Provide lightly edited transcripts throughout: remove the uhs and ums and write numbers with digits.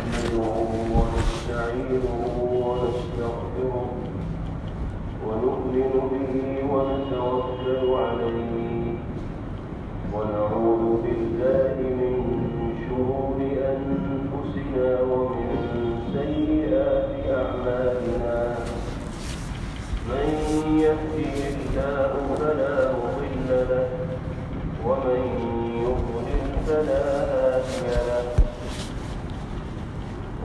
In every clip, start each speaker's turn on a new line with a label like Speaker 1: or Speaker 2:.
Speaker 1: نحمده ونستعينه ونستغفره ونؤمن به ونتوكل عليه ونعوذ بالله من شرور أنفسنا ومن سيئات أعمالنا من يهده الله فلا مضل له ومن يضلل فلا هادي له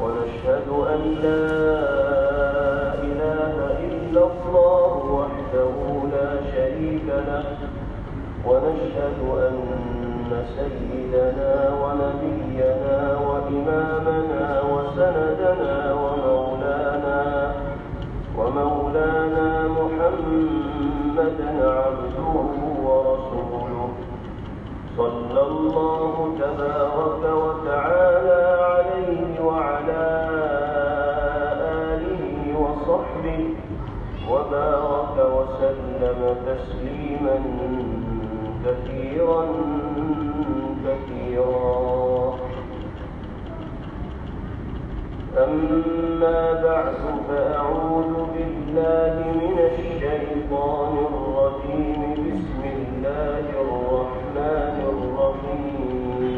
Speaker 1: ونشهد أن لا إله إلا الله وحده لا شريك له ونشهد أن سيدنا ونبينا وإمامنا وسندنا ومولانا محمدا عبده ورسوله صلى الله تبارك وتعالى عليه وعلى آله وصحبه وبارك وسلم تسليما كثيرا أما بعد فأعوذ بالله من الشيطان الرجيم بسم الله الرحمن الرحيم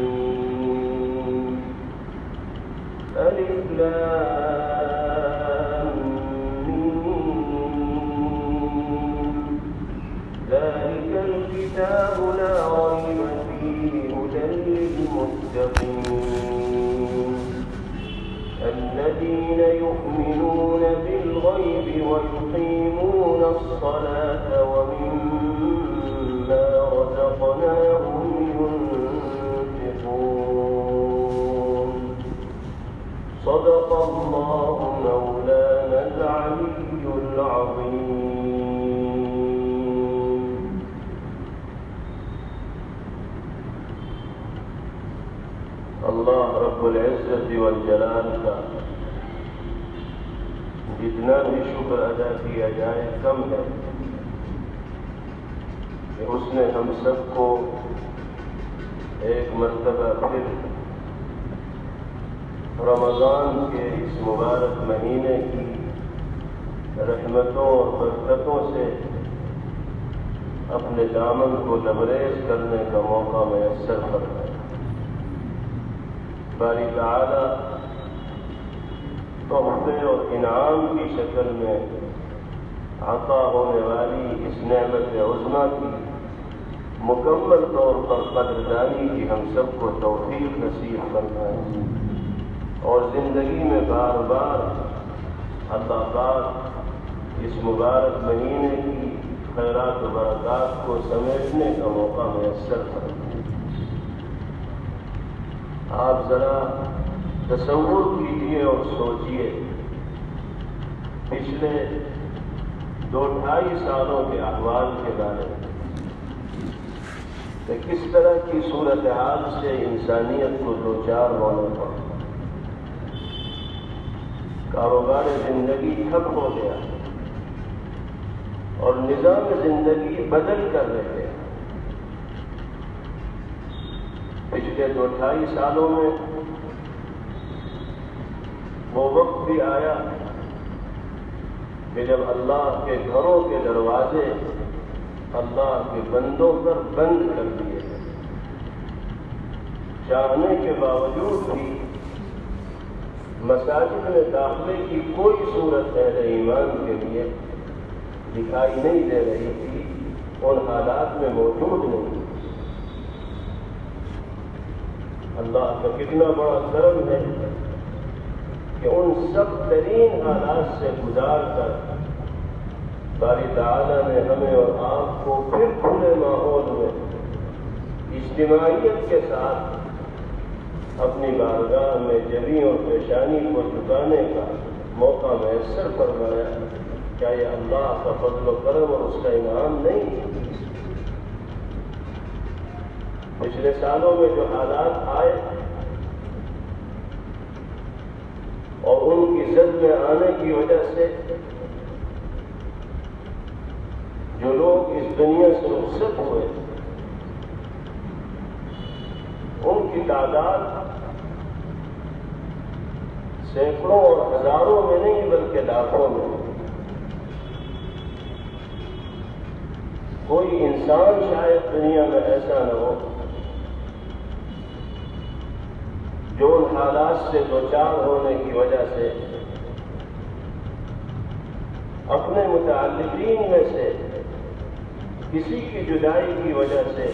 Speaker 1: ألف لام ميم ذلك الكتاب لا ريب فيه هدى للمتقين الذين يؤمنون بالغيب ويقيمون الصلاة ومما رزقناهم ينفقون صدق الله مولانا العلي العظيم. اللہ رب العزت والجلال کا جتنا بھی شکر ادا کیا جائے کم ہے کہ اس نے ہم سب کو ایک مرتبہ پھر رمضان کے اس مبارک مہینے کی رحمتوں اور برکتوں سے اپنے دامن کو لبریز کرنے کا موقع میسر فرمائے. باری تعالی تحفے اور انعام کی شکل میں عطا ہونے والی اس نعمت عظمیٰ کی مکمل طور پر قدردانی کی ہم سب کو توفیق نصیب فرمائے اور زندگی میں بار بار اللہ پاک اس مبارک مہینے کی خیرات و برکات کو سمیٹنے کا موقع میسر فرمائے. آپ ذرا تصور کیجیے اور سوچیے پچھلے 2-2.5 سالوں کے احوال کے بارے میں کہ کس طرح کی صورتحال سے انسانیت کو دوچار ہونا پڑا. کاروبار زندگی ٹھپ ہو گیا اور نظام زندگی بدل کر رہے ہیں. پچھلے 2-2.5 سالوں میں وہ وقت بھی آیا کہ جب اللہ کے گھروں کے دروازے اللہ کے بندوں پر بند کر دیے گئے. چاہنے کے باوجود بھی مساجد میں داخلے کی کوئی صورت اہل ایمان کے لیے دکھائی نہیں دے رہی تھی، ان حالات میں موجود نہیں. اللہ کا کتنا بڑا کرم ہے کہ ان سب ترین حالات سے گزار کر باری تعالیٰ نے ہمیں اور آپ کو پھر کھلے ماحول میں اجتماعیت کے ساتھ اپنی بارگاہ میں جبیں اور پیشانی کو جھکانے کا موقع میسر فرمایا. کیا یہ اللہ کا فضل و کرم اور اس کا انعام نہیں؟ پچھلے سالوں میں جو حالات آئے اور ان کی زد میں آنے کی وجہ سے جو لوگ اس دنیا سے رخصت ہوئے ان کی تعداد سینکڑوں اور ہزاروں میں نہیں بلکہ لاکھوں میں. کوئی انسان شاید دنیا میں ایسا نہ ہو جو ان حالات سے دوچار ہونے کی وجہ سے اپنے متعلقین میں سے کسی کی جدائی کی وجہ سے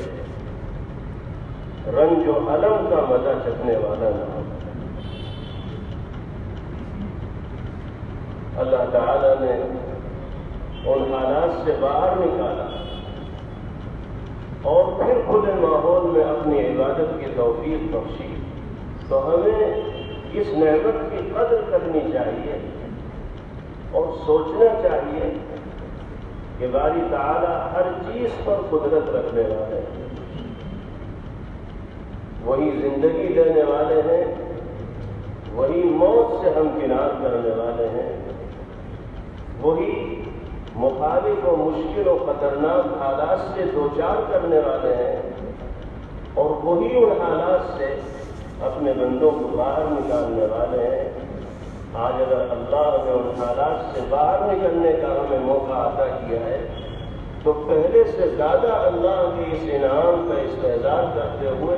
Speaker 1: رنج و الم کا مزہ چکھنے والا نہ ہو. اللہ تعالی نے ان حالات سے باہر نکالا اور پھر کھلے ماحول میں اپنی عبادت کی توفیق بخشی. تو ہمیں اس نعمت کی قدر کرنی چاہیے اور سوچنا چاہیے کہ باری تعالی ہر چیز پر قدرت رکھنے والے ہیں. وہی زندگی دینے والے ہیں, وہی موت سے ہمکنار کرنے والے ہیں, وہی مخالف و مشکل و خطرناک حالات سے دوچار کرنے والے ہیں, اور وہی ان حالات سے اپنے بندوں کو باہر نکالنے والے ہیں. آج اگر اللہ نے ان حالات سے باہر نکلنے کا ہمیں موقع عطا کیا ہے تو پہلے سے زیادہ اللہ کے اس انعام کا استحضار کرتے ہوئے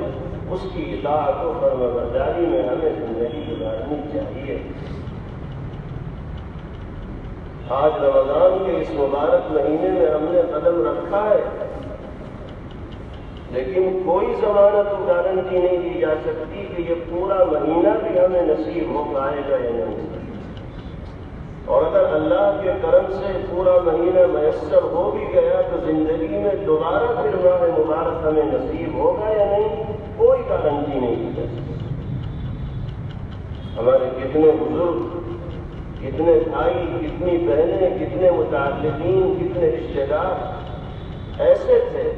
Speaker 1: اس کی اطاعت و فرمانبرداری میں ہمیں زندگی گزارنی چاہیے. آج رمضان کے اس مبارک مہینے میں ہم نے قدم رکھا ہے, لیکن کوئی ضمانت و گارنٹی نہیں دی جا سکتی کہ یہ پورا مہینہ بھی ہمیں نصیب ہو پائے گا یا نہیں. اور اگر اللہ کے کرم سے پورا مہینہ میسر ہو بھی گیا تو زندگی میں دوبارہ پھر ماہ مبارک ہمیں نصیب ہوگا یا نہیں, کوئی گارنٹی نہیں دی جا سکتی. ہمارے کتنے بزرگ, کتنے بھائی, کتنی بہنیں, کتنے متعلقین, کتنے رشتے دار ایسے تھے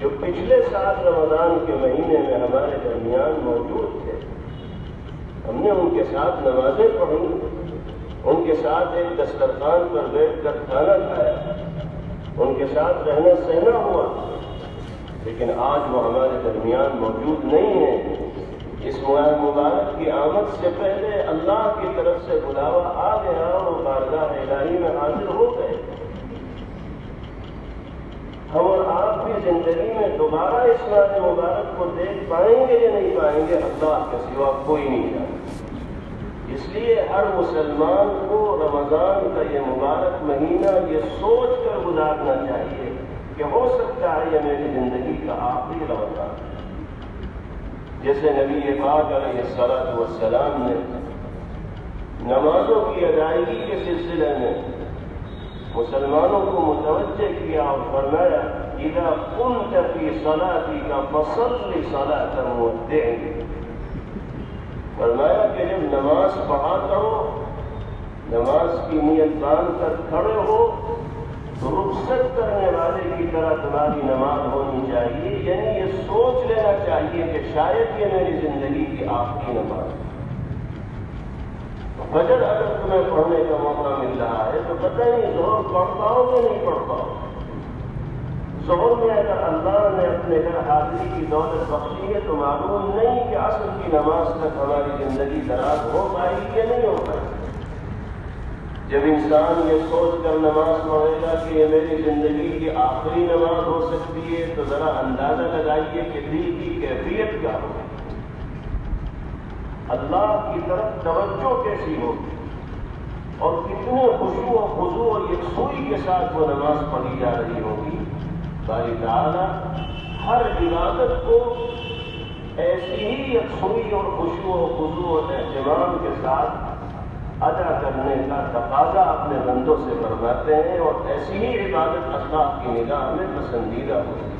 Speaker 1: جو پچھلے سال رمضان کے مہینے میں ہمارے درمیان موجود تھے. ہم نے ان کے ساتھ نمازیں پڑھی, ان کے ساتھ ایک دسترخوان پر بیٹھ کر کھانا کھایا, ان کے ساتھ رہنا سہنا ہوا, لیکن آج وہ ہمارے درمیان موجود نہیں ہیں. اس ماہ مبارک کی آمد سے پہلے اللہ کی طرف سے بلاوا آ گیا اور وہ بارگاہ الہی میں حاضر ہو گئے. ہم اور آپ بھی زندگی میں دوبارہ اس ماہ مبارک کو دیکھ پائیں گے یا نہیں پائیں گے, اللہ کے سوا کوئی نہیں جانتا. اس لیے ہر مسلمان کو رمضان کا یہ مبارک مہینہ یہ سوچ کر گزارنا چاہیے کہ ہو سکتا ہے یہ میری زندگی کا آخری رمضان. جیسے نبی پاک علیہ الصلوۃ والسلام نے نمازوں کی ادائیگی کے سلسلے میں مسلمانوں کو متوجہ کیا اور فرمایا اذا كنت في صلاتك فصل صلاة مودع. فرمایا کہ جب نماز پڑھا کرو, نماز کی نیت باندھ کر کھڑے ہو تو رخصت کرنے والے کی طرح تمہاری نماز ہونی چاہیے. یعنی یہ سوچ لینا چاہیے کہ شاید یہ میری زندگی کی آخری نماز. فجر اگر تمہیں پڑھنے کا موقع مل رہا ہے تو پتہ نہیں ظہر پڑھ پاؤ کہ نہیں پڑھ پاؤ. ظہر میں اگر اللہ نے اپنے گھر حاضری کی دولت بخشی ہے تو معلوم نہیں کہ عصر کی نماز تک ہماری زندگی دراز ہو پائے گی یا نہیں ہو پائے گی. جب انسان یہ سوچ کر نماز پڑھے گا کہ یہ میری زندگی کی آخری نماز ہو سکتی ہے تو ذرا اندازہ لگائیے کہ دل کی کیفیت کیا ہوگی, اللہ کی طرف توجہ کیسی ہوگی, اور کتنے خشوع و خضوع اور یکسوئی کے ساتھ وہ نماز پڑھی جا رہی ہوگی. باری تعالی ہر عبادت کو ایسی ہی یکسوئی اور خشوع و خضوع اور اہتمام کے ساتھ ادا کرنے کا تقاضا اپنے بندوں سے فرماتے ہیں, اور ایسی ہی عبادت اللہ کی نگاہ میں پسندیدہ ہوتی ہے.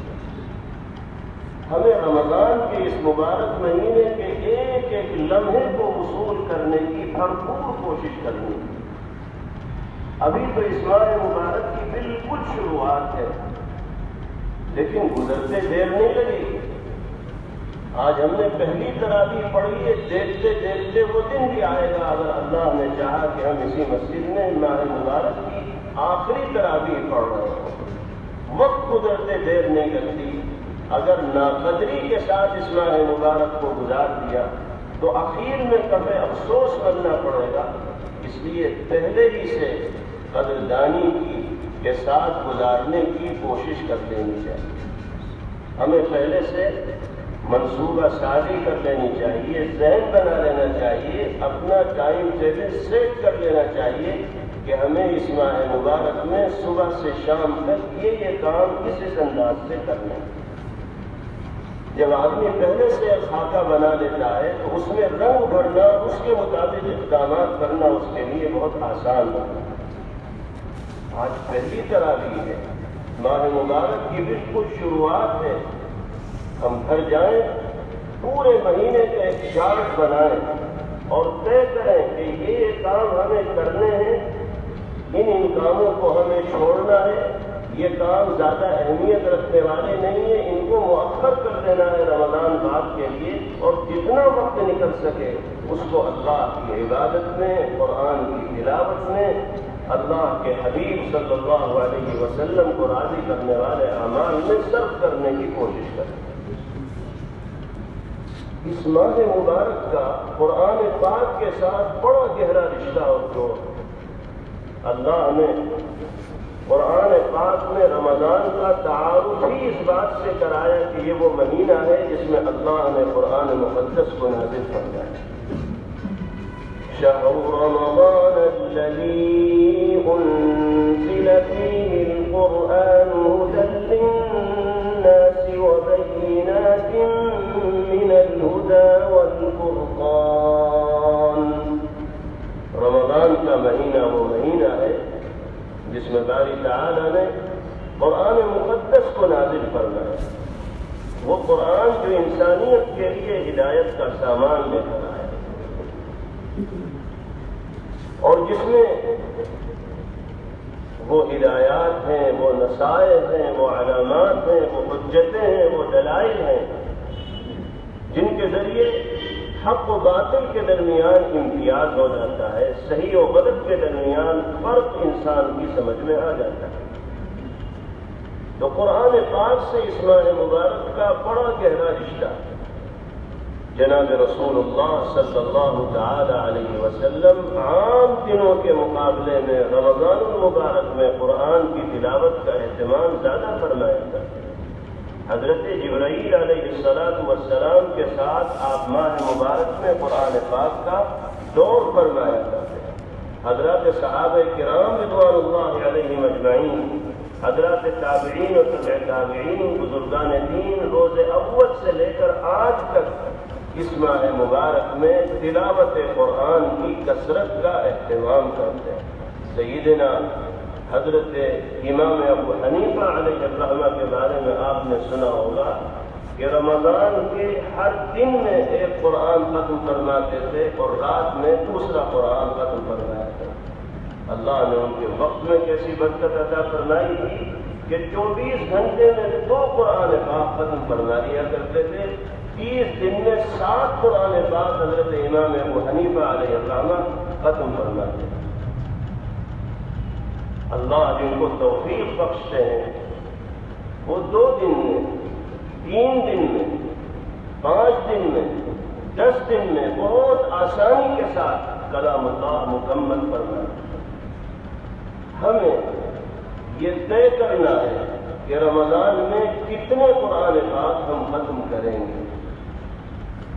Speaker 1: ہمیں رمضان کے اس مبارک مہینے کے ایک ایک لمحے کو وصول کرنے کی بھرپور کوشش کرنی ہے. ابھی تو اس ماہ مبارک کی بالکل شروعات ہے, لیکن گزرتے دیر نہیں لگے. آج ہم نے پہلی تراویح پڑھی ہے, دیکھتے دیکھتے وہ دن بھی آئے گا اگر اللہ نے چاہا کہ ہم اسی مسجد میں ماہ مبارک کی آخری تراویح پڑھ رہے ہوں. وقت گزرتے دیر نہیں لگتی. اگر ناقدری کے ساتھ اس ماہ مبارک کو گزار دیا تو اخیر میں کبھی افسوس کرنا پڑے گا. اس لیے پہلے ہی سے قدردانی کی کے ساتھ گزارنے کی کوشش کر لینی چاہیے. ہمیں پہلے سے منصوبہ سازی کر لینی چاہیے، ذہن بنا لینا چاہیے، اپنا ٹائم ٹیبل سیٹ کر لینا چاہیے کہ ہمیں اس ماہ مبارک میں صبح سے شام تک یہ کام اس انداز سے کرنا ہے. جب آدمی پہلے سے خاکہ بنا لیتا ہے تو اس میں رنگ بھرنا، اس کے مطابق اقدامات کرنا اس کے لیے بہت آسان ہوتا ہے. آج پہلی تراویح ہے، ماہ مبارک کی بالکل شروعات ہے. ہم گھر جائیں، پورے مہینے کا ایک چارٹ بنائیں اور طے کریں کہ یہ کام ہمیں کرنے ہیں، ان کاموں کو ہمیں چھوڑنا ہے، یہ کام زیادہ اہمیت رکھنے والے نہیں ہیں، ان کو مؤخر کر دینا ہے رمضان بعد کے لیے، اور جتنا وقت نکل سکے اس کو اللہ کی عبادت میں، قرآن کی تلاوت میں، اللہ کے حبیب صلی اللہ علیہ وسلم کو راضی کرنے والے اعمال میں صرف کرنے کی کوشش کریں. اس ماہ مبارک کا قرآن پاک کے ساتھ بڑا گہرا رشتہ اور جوڑ. اللہ نے قرآن پاک میں رمضان کا تعارف ہی اس بات سے کرایا کہ یہ وہ مہینہ ہے جس میں اللہ نے قرآن مقدس کو نازل فرمایا. شهر رمضان الذي أنزل فيه القرآن هدى للناس وبينات من الهدى والفرقان. رمضان کا مہینہ وہ مہینہ ہے جس میں باری تعالیٰ نے قرآن مقدس کو نازل فرمایا. وہ قرآن جو انسانیت کے لیے ہدایت کا سامان لے کر آیا اور جس میں وہ ہدایات ہیں، وہ نصائح ہیں، وہ علامات ہیں، وہ حجتیں ہیں، وہ دلائل ہیں جن کے ذریعے حق و باطل کے درمیان امتیاز ہو جاتا ہے، صحیح و غلط کے درمیان فرق انسان کی سمجھ میں آ جاتا ہے. تو قرآن پاک سے اس ماہ مبارک کا بڑا گہرا رشتہ. جناب رسول اللہ صلی اللہ تعالی علیہ وسلم عام دنوں کے مقابلے میں رمضان المبارک میں قرآن کی تلاوت کا اہتمام زیادہ فرمایا کرتے ہیں. حضرت جبرائیل علیہ السلام کے ساتھ آپ ماہ مبارک میں قرآن پاک کا دور فرمایا کرتے ہیں. حضرات صحابہ کرام رضوان اللہ علیہم اجمعین، حضرات تابعین و تبع تابعین، بزرگان دین روز اول سے لے کر آج تک اس ماہ مبارک میں تلاوت قرآن کی کثرت کا اہتمام کرتے ہیں. سیدنا حضرت امام ابو حنیفہ علیہ الرحمہ کے بارے میں آپ نے سنا ہوگا کہ رمضان کے ہر دن میں ایک قرآن ختم فرماتے تھے اور رات میں دوسرا قرآن ختم فرمایا تھا. اللہ نے ان کے وقت میں کیسی برکت عطا فرمائی تھی کہ 24 گھنٹے میں 2 قرآن پاک ختم فرما دیا کرتے تھے. 30 دن میں 7 قرآن پاک حضرت امام ابو حنیفہ علیہ الرحمہ ختم فرماتے ہیں. اللہ جن کو توفیق بخشتے ہیں وہ 2 دن میں، 3 دن میں، 5 دن میں، 10 دن میں بہت آسانی کے ساتھ کلام اللہ مکمل فرماتے ہیں. ہمیں یہ طے کرنا ہے کہ رمضان میں کتنے قرآن پاک ہم ختم کریں گے.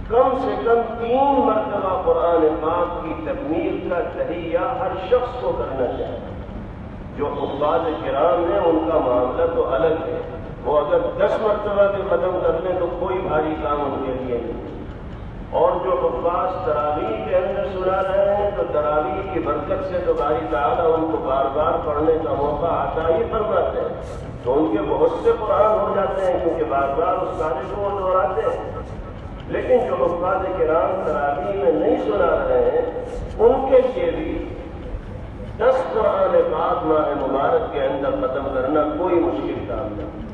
Speaker 1: کم سے کم 3 مرتبہ قرآن پاک کی تکمیل کا تہیہ ہر شخص کو کرنا چاہیے. جو حفاظ کرام ہیں ان کا معاملہ تو الگ ہے، وہ اگر 10 مرتبہ بھی ختم کر لیں تو کوئی بھاری کام ان کے لیے نہیں. اور جو حفاظ تراویح کے اندر سنا رہے ہیں تو تراویح کی برکت سے تو باری تعالیٰ ان کو بار بار پڑھنے کا موقع عطا ہی فرماتے ہیں، تو ان کے بہت سے قرآن ہو جاتے ہیں کیونکہ بار بار اس قاعدے کو وہ دہراتے ہیں. لیکن جو حفاظ کرام تراویح میں نہیں سنا رہے ہیں ان کے لیے بھی 10 قرآن پاک ماہ مبارک کے اندر ختم کرنا کوئی مشکل کام نہیں.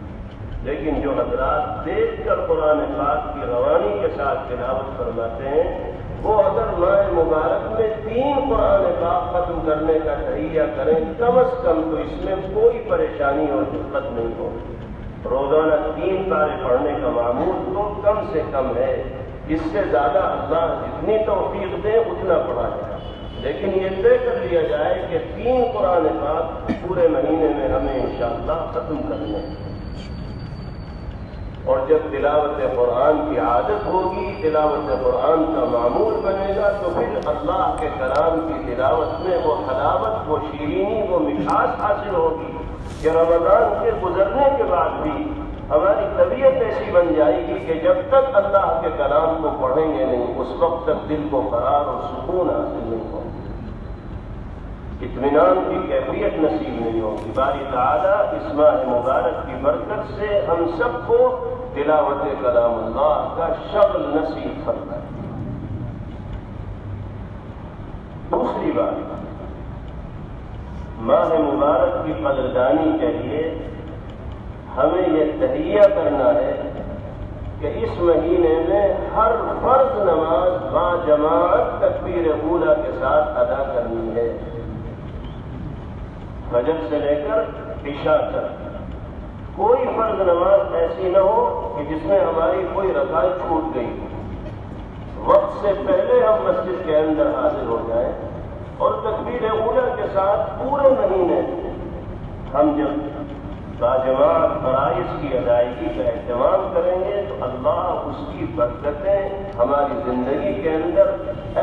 Speaker 1: لیکن جو حضرات دیکھ کر قرآن پاک کی روانی کے ساتھ تلاوت فرماتے ہیں وہ اگر ماہ مبارک میں 3 قرآن پاک ختم کرنے کا تہیہ کریں کم از کم تو اس میں کوئی پریشانی اور دقت نہیں ہوگی. روزانہ 3 پارے پڑھنے کا معمول تو کم سے کم ہے. اس سے زیادہ اللہ جتنی توفیق دے اتنا پڑھا جائے، لیکن یہ طے کر لیا جائے کہ 3 قرآن پاک پورے مہینے میں ہمیں انشاءاللہ ختم کرنے ہیں۔ اور جب تلاوت قرآن کی عادت ہوگی، تلاوت قرآن کا معمول بنے گا، تو پھر اللہ کے کلام کی تلاوت میں وہ حلاوت، وہ شیرینی، وہ مٹھاس حاصل ہوگی کہ رمضان کے گزرنے کے بعد بھی ہماری طبیعت ایسی بن جائے گی کہ جب تک اللہ کے کلام کو پڑھیں گے نہیں، اس وقت تک دل کو قرار اور سکون حاصل نہیں ہوگا، اطمینان کی کیفیت نصیب نہیں ہوگی۔ باری تعالیٰ اس ماہ مبارک کی برکت سے ہم سب کو تلاوت کلام اللہ کا شغل نصیب فرمائے۔ دوسری بات، ماہ مبارک کی قدردانی کے لیے ہمیں یہ تہیہ کرنا ہے کہ اس مہینے میں ہر فرض نماز با جماعت تکبیر اولیٰ کے ساتھ ادا کرنی ہے، فجر سے لے کر عشاء تک۔ کوئی فرض نماز ایسی نہ ہو کہ جس میں ہماری کوئی رکعت چھوٹ گئی ہو، وقت سے پہلے ہم مسجد کے اندر حاضر ہو جائیں اور تکبیر اولیٰ کے ساتھ پورے مہینے ہم جب باجماعت فرائض کی ادائیگی کا اہتمام کریں گے تو اللہ اس کی برکتیں ہماری زندگی کے اندر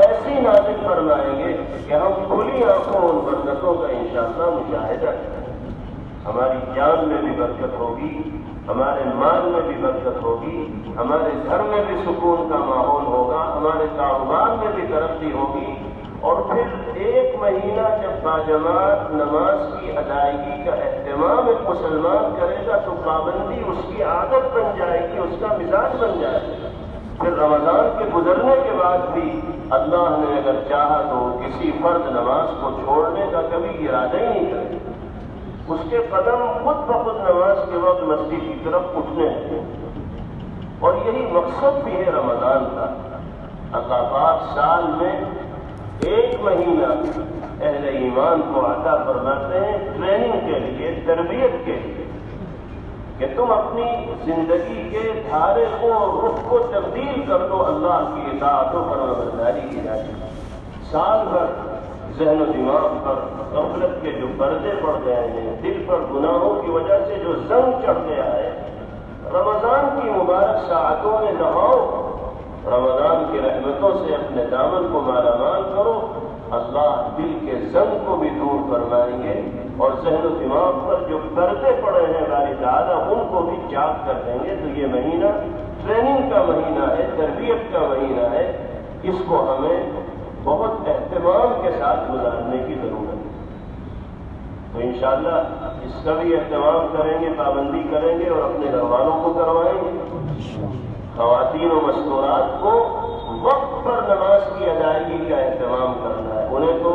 Speaker 1: ایسی نازل فرمائیں گے کہ ہم کھلی آنکھوں ان برکتوں کا انشاءاللہ مشاہدہ کریں۔ ہماری جان میں بھی برکت ہوگی، ہمارے مال میں بھی برکت ہوگی، ہمارے گھر میں بھی سکون کا ماحول ہوگا، ہمارے کاروبار میں بھی ترقی ہوگی، اور پھر 1 مہینہ جب باجماعت نماز کی ادائیگی کا اہتمام ایک مسلمان کرے گا تو پابندی اس کی عادت بن جائے گی، اس کا مزاج بن جائے گا۔ پھر رمضان کے گزرنے کے بعد بھی اللہ نے اگر چاہا تو کسی فرض نماز کو چھوڑنے کا کبھی ارادہ ہی نہیں کرے، اس کے قدم خود بخود نماز کے وقت مسجد کی طرف اٹھنے لگے۔ اور یہی مقصد بھی ہے رمضان کا۔ اللہ پاک سال میں 1 مہینہ اہل ایمان کو عطا فرماتے ہیں ٹریننگ کے لیے، تربیت کے لیے، کہ تم اپنی زندگی کے دھارے کو، رخ کو تبدیل کر دو اللہ کی اطاعت و فرمانبرداری کی جانب۔ سال بھر ذہن و دماغ پر غفلت کے جو پردے پڑ گئے ہیں، دل پر گناہوں کی وجہ سے جو زنگ چڑھ گیا ہے، رمضان کی مبارک ساعتوں میں نہاؤ، رمضان کی رحمتوں سے اپنے دامن کو مالا مال کرو، اللہ دل کے زنگ کو بھی دور فرمائیں گے، اور ذہن و دماغ پر جو پردے پڑے ہیں باری تعالیٰ ان کو بھی چاک کر دیں گے۔ تو یہ مہینہ ٹریننگ کا مہینہ ہے، تربیت کا مہینہ ہے، اس کو ہمیں بہت اہتمام کے ساتھ گزارنے کی ضرورت ہے۔ تو انشاءاللہ اس کا بھی اہتمام کریں گے، پابندی کریں گے اور اپنے گھر والوں کو کروائیں گے۔ خواتین و مستورات کو وقت پر نماز کی ادائیگی کا اہتمام کرنا ہے، انہیں تو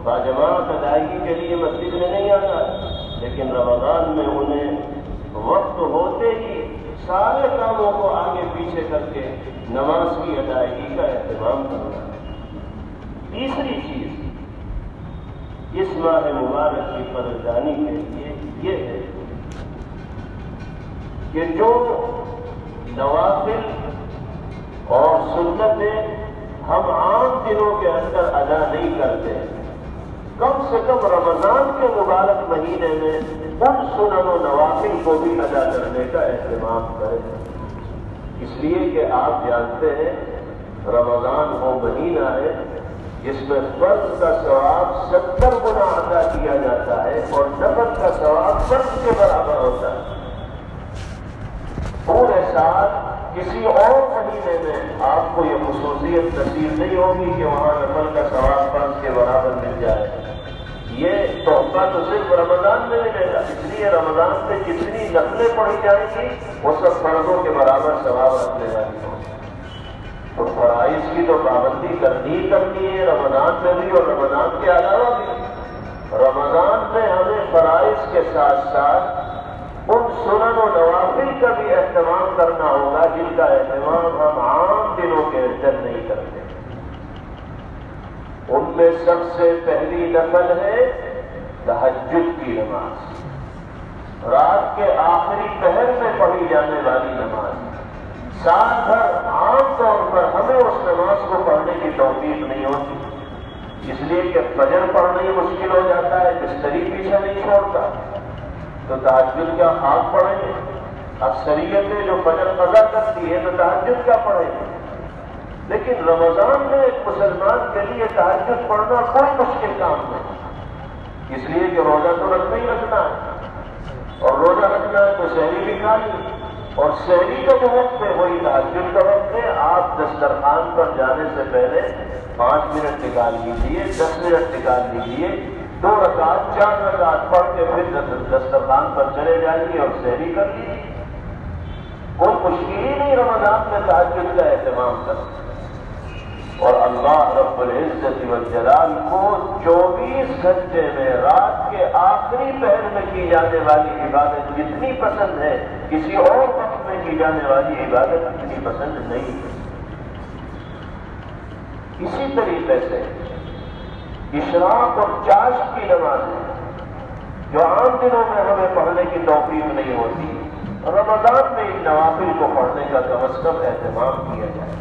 Speaker 1: باجماعت ادائیگی کے لیے مسجد میں نہیں آنا ہے، لیکن رمضان میں انہیں وقت ہوتے ہی سارے کاموں کو آگے پیچھے کر کے نماز کی ادائیگی کا اہتمام کرنا ہے۔ تیسری چیز اس ماہ مبارک کی قدردانی کے لیے یہ ہے کہ جو نوافل اور سنتیں ہم عام دنوں کے اندر ادا نہیں کرتے، کم سے کم رمضان کے مبارک مہینے میں ان سنن و نوافل کو بھی ادا کرنے کا اہتمام کریں، اس لیے کہ آپ جانتے ہیں رمضان وہ مہینہ ہے جس میں فرض کا ثواب 70 گنا ادا کیا جاتا ہے اور نفل کا ثواب فرض کے برابر ہوتا ہے۔ پورے سال کسی اور مہینے میں آپ کو یہ خصوصیت نصیب نہیں ہوگی کہ وہاں نفل کا ثواب فرض کے برابر مل جائے۔ یہ تحفہ تو صرف رمضان میں ملے گا، اس لیے رمضان میں جتنی نفلیں پڑھی جائیں گی وہ سب فرضوں کے برابر ثواب رکھنے والی ہوگی۔ تو فرائض کی تو پابندی کرنی ہے رمضان میں بھی اور رمضان کے علاوہ بھی۔ رمضان میں ہمیں فرائض کے ساتھ ساتھ ان سنن و نوافل کا بھی اہتمام کرنا ہوگا جن کا اہتمام ہم عام دنوں کے اندر نہیں کرتے۔ ان میں سب سے پہلی نفل ہے تہجد کی نماز، رات کے آخری پہر میں پڑھی جانے والی نماز۔ سال بھر عام طور پر ہمیں اس نماز کو پڑھنے کی توفیق نہیں ہوتی، اس لیے کہ فجر پڑھنا ہی مشکل ہو جاتا ہے، بستری پیچھے نہیں چھوڑتا، تو تہجد کیا خواب پڑھیں گے؟ اکثریتیں جو فجر قضا کرتی ہے تو تہجد کیا پڑھیں گے؟ لیکن رمضان میں ایک مسلمان کے لیے تہجد پڑھنا کوئی مشکل کام نہیں، اس لیے کہ روزہ تو رکھنا ہی رکھنا ہے، اور روزہ رکھنا ہے تو سحری بھی کھانی، اور سحری کا جو وقت ہے وہی تہجد کا وقت ہے۔ آپ دسترخوان پر جانے سے پہلے 5 منٹ نکال لیجیے، 10 منٹ نکال لیجیے، 2 رکعت 4 رکعت پڑھ کے پھر دسترخوان پر چلے جائیے اور سحری کر لیجیے۔ کوئی مشکل ہی نہیں رمضان میں تہجد کا اہتمام کرنا، اور اللہ رب العزت والجلال کو 24 گھنٹے میں رات کے آخری پہر میں کی جانے والی عبادت جتنی پسند ہے کسی اور وقت میں کی جانے والی عبادت اتنی پسند نہیں ہے۔ اسی طریقے سے اشراق اور چاشت کی نمازیں جو عام دنوں میں ہمیں پڑھنے کی توفیق نہیں ہوتی، رمضان میں ان نوافل کو پڑھنے کا کم از کم اہتمام کیا جائے۔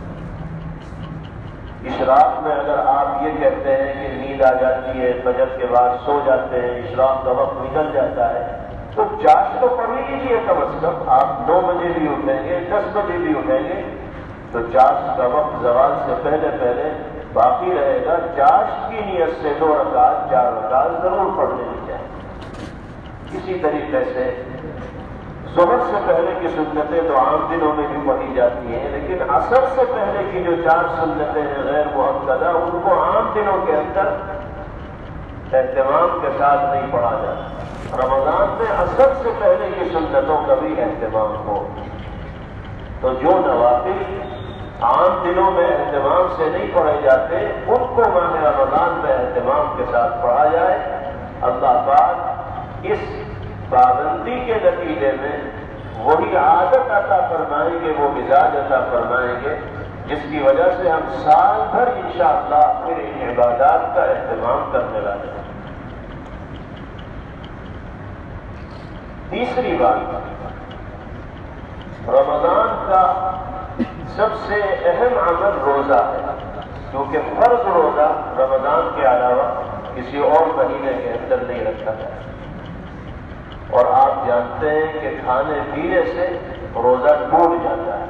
Speaker 1: اشراق میں اگر آپ یہ کہتے ہیں کہ نیند آ جاتی ہے، فجر کے بعد سو جاتے ہیں، اشراق کا وقت نکل جاتا ہے، تو چاشت تو پڑھ لیجیے کم از کم۔ آپ 9 بجے بھی اٹھیں گے، 10 بجے بھی اٹھیں گے تو چاشت کا وقت زوال سے پہلے پہلے باقی رہے گا۔ چاشت کی نیت سے 2 رکعت 4 رکعت ضرور پڑھ لینی چاہیے۔ اسی طریقے سے ظہر سے پہلے کی سنتیں تو عام دنوں میں بھی پڑھی جاتی ہیں، لیکن عصر سے پہلے کی جو 4 سنتیں ہیں غیر مؤکدہ، ان کو عام دنوں کے اندر اہتمام کے ساتھ نہیں پڑھا جاتا۔ رمضان میں عصر سے پہلے کی سنتوں کا بھی اہتمام ہو، تو جو نوافل عام دنوں میں اہتمام سے نہیں پڑھے جاتے ان کو ماہ رمضان میں اہتمام کے ساتھ پڑھا جائے۔ اللہ پاک اس پابندی کے نتیجے میں وہی عادت عطا فرمائیں گے، وہ مزاج عطا فرمائیں گے جس کی وجہ سے ہم سال بھر انشاءاللہ پھر ان عبادات کا اہتمام کرنے والے ہیں۔ تیسری بات، رمضان کا سب سے اہم عمل روزہ ہے، کیونکہ فرض روزہ رمضان کے علاوہ کسی اور مہینے کے اندر نہیں رکھا ہے، اور آپ جانتے ہیں کہ کھانے پینے سے روزہ ٹوٹ جاتا ہے۔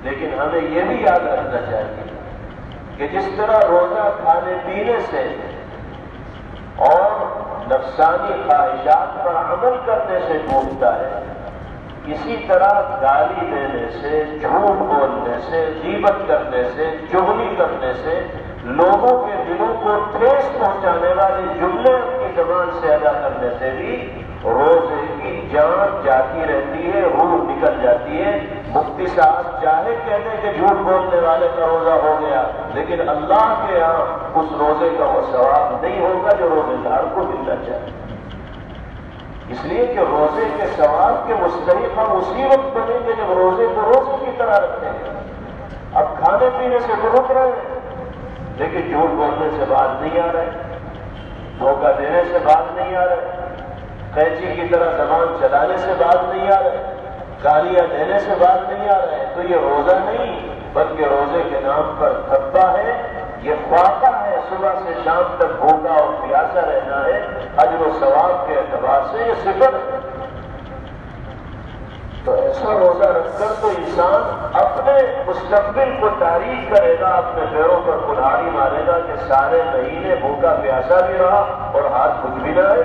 Speaker 1: لیکن ہمیں یہ بھی یاد رکھنا چاہیے کہ جس طرح روزہ کھانے پینے سے اور نفسانی خواہشات پر عمل کرنے سے ٹوٹتا ہے، اسی طرح گالی دینے سے، جھوٹ بولنے سے، غیبت کرنے سے، چغلی کرنے سے، لوگوں کے دلوں کو ٹھیس پہنچانے والے جملے اپنی زبان سے ادا کرنے سے بھی روزے کی جان جاتی رہتی ہے، روح نکل جاتی ہے۔ مفتی صاحب چاہے کہنے کہ جھوٹ بولنے والے کا روزہ ہو گیا، لیکن اللہ کے یہاں اس روزے کا وہ ثواب نہیں ہوگا جو روزے دار کو ملنا چاہیے۔ اس لیے کہ روزے کے ثواب کے مستحق ہم اسی وقت بنیں گے جب روزے کو روزے کی طرح رکھیں گے۔ اب کھانے پینے سے تو رک رہے ہیں، لیکن جھوٹ بولنے سے بات نہیں آ رہے، دھوکہ دینے سے بات نہیں آ رہے، قینچی کی طرح زبان چلانے سے بات نہیں آ رہے، گالیاں دینے سے بات نہیں آ رہے، تو یہ روزہ نہیں بلکہ روزے کے نام پر دھبا ہے، یہ خواطہ ہے، صبح سے شام تک بھوکا اور پیاسا رہنا ہے، اجر و ثواب کے اعتبار سے یہ صفر ہے۔ تو ایسا روزہ رکھ کر تو انسان اپنے مستقبل کو تاریخ کرے گا، اپنے پیروں پر کلہاڑی مارے گا کہ سارے مہینے بھوکا پیاسا بھی رہا اور ہاتھ کچھ بھی نہ آئے۔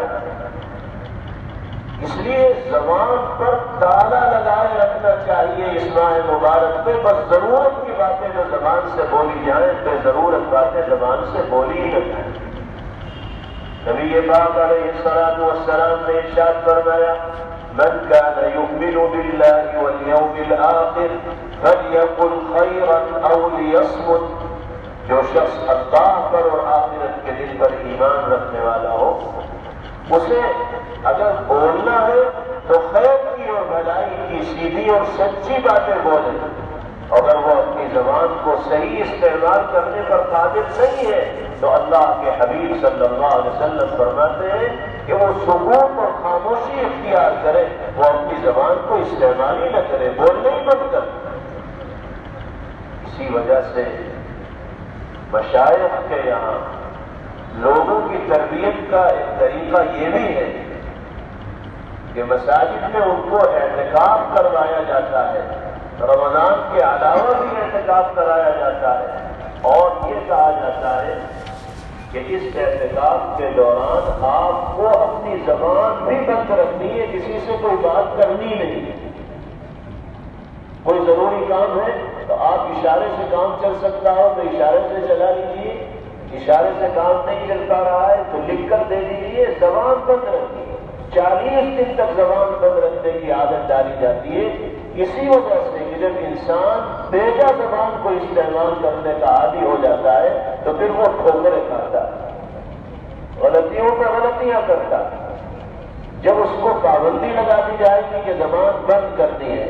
Speaker 1: اس لیے زبان پر تالا لگائے رکھنا چاہیے اس ماہ مبارک میں، بس ضرورت کی باتیں جو زبان سے بولی جائیں، بے ضرورت باتیں زبان سے بولی ہی نہ جائیں۔ نبی پاک علیہ الصلوۃ والسلام نے ارشاد فرمایا، من كان يؤمن بالله واليوم الآخر فليقل خيرا أو ليصمت، جو شخص اللہ پر اور آخرت کے دن پر ایمان رکھنے والا ہو، اسے اگر بولنا ہے تو خیر کی اور بھلائی کی سیدھی اور سچی باتیں بولے، اگر وہ اپنی زبان کو صحیح استعمال کرنے پر قادر نہیں ہے تو اللہ کے حبیب صلی اللہ علیہ وسلم فرماتے ہیں کہ وہ سکون اور خاموشی اختیار کرے، وہ اپنی زبان کو استعمال ہی نہ کرے، بولنے ہی مت کرے۔ اسی وجہ سے مشائخ کے یہاں لوگوں کی تربیت کا ایک طریقہ یہ بھی ہے کہ مساجد میں ان کو اعتکاف کروایا جاتا ہے، رمضان کے علاوہ بھی اعتکاف کرایا جاتا ہے، اور یہ کہا جاتا ہے کہ اس اعتکاف کے دوران آپ کو اپنی زبان بھی بند رکھنی ہے، کسی سے کوئی بات کرنی نہیں ہے۔ کوئی ضروری کام ہے تو آپ اشارے سے کام چل سکتا ہو تو اشارے سے چلا لیجیے، اشارے سے کام نہیں چل پا رہا ہے تو لکھ کر دے دیجیے، زبان بند رکھیے۔ 40 دن تک زبان بند رکھنے کی عادت ڈالی جاتی ہے، اسی وجہ سے کہ جب انسان بیجا زبان کو استعمال کرنے کا عادی ہو جاتا ہے تو پھر وہ ٹھوکریں کھاتا ہے، غلطیوں پر غلطیاں کرتا ہے۔ جب اس کو پابندی لگا دی جائے گی کہ زبان بند کرنی ہے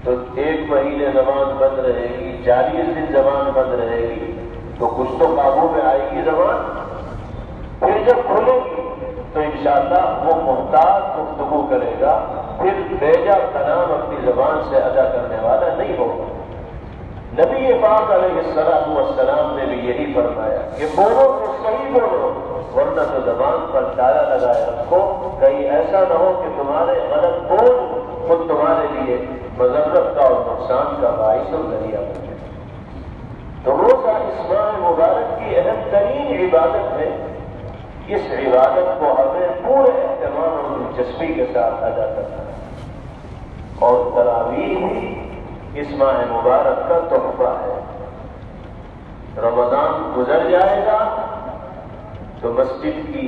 Speaker 1: تو 1 مہینے زبان بند رہے گی، 40 دن زبان بند رہے گی تو کچھ تو قابو میں آئے گی زبان۔ پھر جب کھلے گی تو انشاءاللہ وہ محتاط گفتگو کرے گا، پھر بیجا کلام اپنی زبان سے ادا کرنے والا نہیں ہوگا۔ نبی پاک علیہ السلام نے بھی یہی فرمایا کہ بولو تو صحیح بولو، ورنہ تو زبان پر تالا لگائے رکھو، کہیں ایسا نہ ہو کہ تمہارے غلط بول خود تمہارے لیے مضرت کا اور نقصان کا باعث اور ذریعہ بنے۔ تو روزہ اس ماہ مبارک کی اہم ترین عبادت ہے، اس عبادت کو ہمیں پورے اہتمام اور دلچسپی کے ساتھ ادا کرنا ہے، اور تراویح بھی اس ماہ مبارک کا تحفہ ہے۔ رمضان گزر جائے گا تو مسجد کی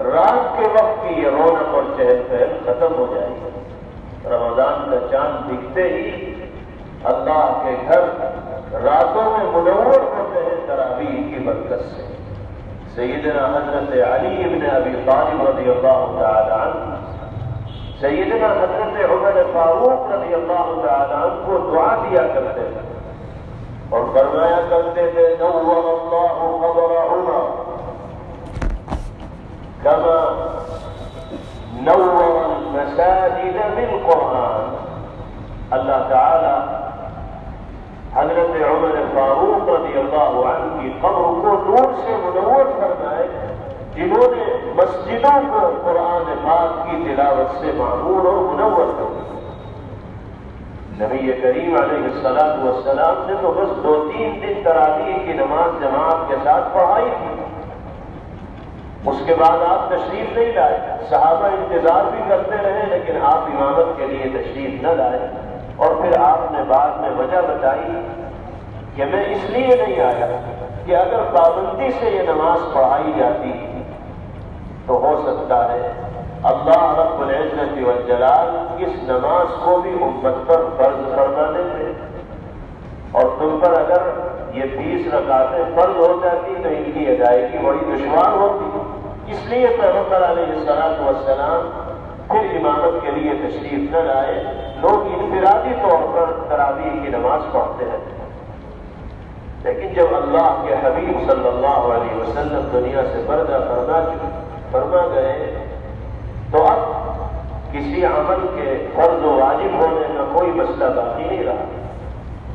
Speaker 1: رات کے وقت کی یہ رونق اور چہل پہل ختم ہو جائے گی۔ رمضان کا چاند دکھتے ہی اللہ کے گھر راتوں میں منور ہوتے ہیں تراویح کی برکت سے۔ سیدنا حضرت علی بن ابی طالب رضی اللہ تعالی عنہ، سیدنا حضرت عمر فاروق رضی اللہ تعالی عنہ کو دعا دیا کرتے تھے اور فرمایا کرتے تھے نور اللہ قبر عمر کما نور المساجد بالقرآن۔ اللہ تعالی حضرت عمر فاروق رضی اللہ عنہ کی قبر کو نور سے منور فرمائے، جنہوں نے مسجدوں کو قرآن پاک کی تلاوت سے معمور اور منور کر دیا۔ نبی کریم علیہ السلام نے تو بس 2-3 دن تراویح کی نماز جماعت کے ساتھ پڑھائی تھی، اس کے بعد آپ تشریف نہیں لائے، صحابہ انتظار بھی کرتے رہے لیکن آپ امامت کے لیے تشریف نہ لائے، اور پھر آپ نے بعد میں وجہ بتائی کہ میں اس لیے نہیں آیا کہ اگر پابندی سے یہ نماز پڑھائی جاتی تو ہو سکتا ہے اللہ رب العزت والجلال اس نماز کو بھی امت پر فرض فرما دیتے، اور تم پر اگر یہ 20 رکعتیں فرض ہو جاتی تو ان کی ادائیگی بڑی دشوار ہوتی۔ اس لیے پیغمبر علیہ السلام پھر امامت کے لیے تشریف نہ لائے، لوگ انفرادی طور پر تراویح کی نماز پڑھتے رہتے ہیں۔ لیکن جب اللہ کے حبیب صلی اللہ علیہ وسلم دنیا سے پردہ فرما گئے تو اب کسی عمل کے فرض و واجب ہونے کا کوئی مسئلہ باقی نہیں رہا۔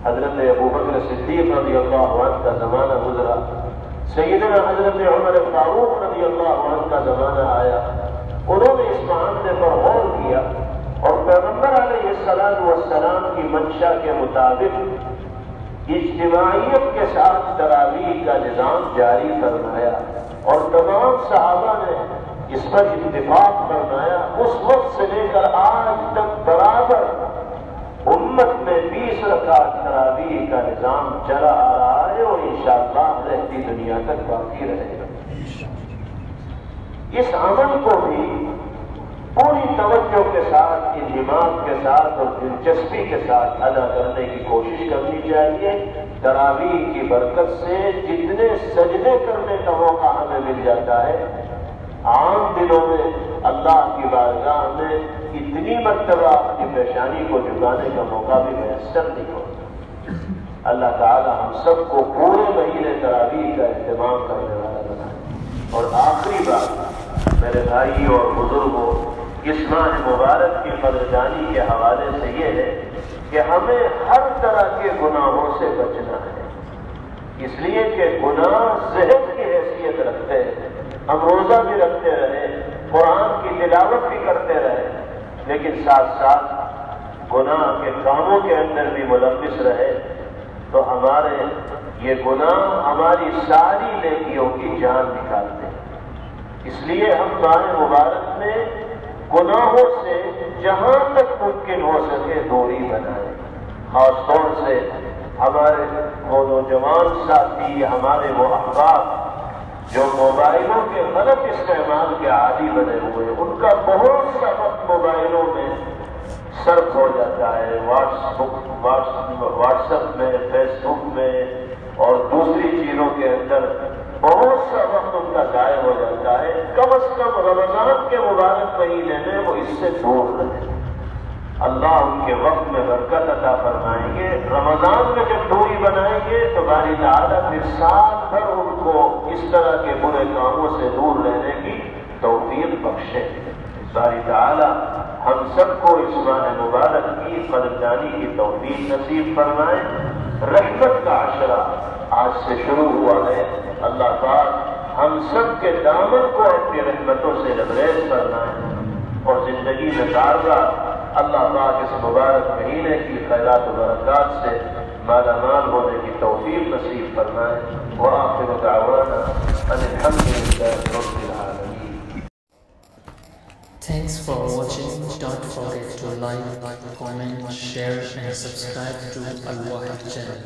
Speaker 1: حضرت ابوبکر صدیق رضی اللہ عنہ کا زمانہ گزرا، سیدنا حضرت عمر فاروق رضی اللہ عنہ کا زمانہ آیا، انہوں نے اس معاملے پر غور کیا اور پیغمبر علیہ السلام کی منشا کے مطابق اجتماعیت کے ساتھ تراویح کا نظام جاری فرمایا، اور تمام صحابہ نے اس پر اتفاق فرمایا۔ اس وقت سے لے کر آج تک برابر امت میں 20 رکعت تراویح کا نظام چلا آ رہا ہے، اور انشاءاللہ رہتی دنیا تک باقی رہے گا۔ اس عمل کو بھی پوری توجہ کے ساتھ، انہمام کے ساتھ اور دلچسپی کے ساتھ ادا کرنے کی کوشش کرنی چاہیے۔ تراویح کی برکت سے جتنے سجدے کرنے کا موقع ہمیں مل جاتا ہے، عام دنوں میں اللہ کی بارگاہ میں اتنی مرتبہ اپنی پیشانی کو جھکانے کا موقع بھی میسر نہیں ہوتا۔ اللہ تعالی ہم سب کو پورے مہینے تراویح کا اہتمام کرنے والا بنائے۔ اور آخری بات میرے بھائی اور بزرگوں، اس ماہ مبارک کی قدردانی کے حوالے سے یہ ہے کہ کہ ہمیں ہر طرح کے گناہوں سے بچنا ہے، اس لیے کہ گناہ ذہن کی حیثیت رکھتے ہیں۔ ہم روزہ بھی رکھتے رہے، قرآن کی تلاوت بھی کرتے رہے، لیکن ساتھ ساتھ گناہ کے کاموں کے اندر بھی ملوث رہے تو ہمارے یہ گناہ ہماری ساری نیکیوں کی جان نکالتے ہیں۔ اس لیے ہم ماہ مبارک میں گناہوں سے جہاں تک ممکن ہو سکے دوری بنائیں، خاص طور سے ہمارے وہ نوجوان ساتھی، ہمارے وہ احباب جو موبائلوں کے غلط استعمال کے عادی بنے ہوئے، ان کا بہت سا وقت موبائلوں میں صرف ہو جاتا ہے، واٹس ایپ میں، فیس بک میں اور دوسری چیزوں کے اندر بہت سا وقت ان کا ضائع ہو جاتا ہے۔ کم از کم رمضان کے مبارک مہینے میں وہ اس سے دور رہے، اللہ ان کے وقت میں برکت عطا فرمائیں گے۔ رمضان میں جب دوری بنائیں گے تو باری تعالیٰ پھر سال بھر ان کو اس طرح کے برے کاموں سے دور رہنے کی توفیق بخشے۔ باری تعالیٰ ہم سب کو اس ماہ مبارک کی قدردانی کی توفیق نصیب فرمائے۔ رحمت کا عشرہ آج سے شروع ہوا ہے، اللہ پاک ہم سب کے دامن کو اپنی رحمتوں سے لبریز فرمائے اور زندگی میں بار بار اللہ پاک اس مبارک مہینے کی خیرات و برکات سے مالا مال ہونے کی توفیق نصیب فرمائے۔ وآخر دعوانا ان الحمد للہ رب العالمین۔
Speaker 2: Thanks for watching. Don't forget to like, comment, share and subscribe to Al Wahid channel.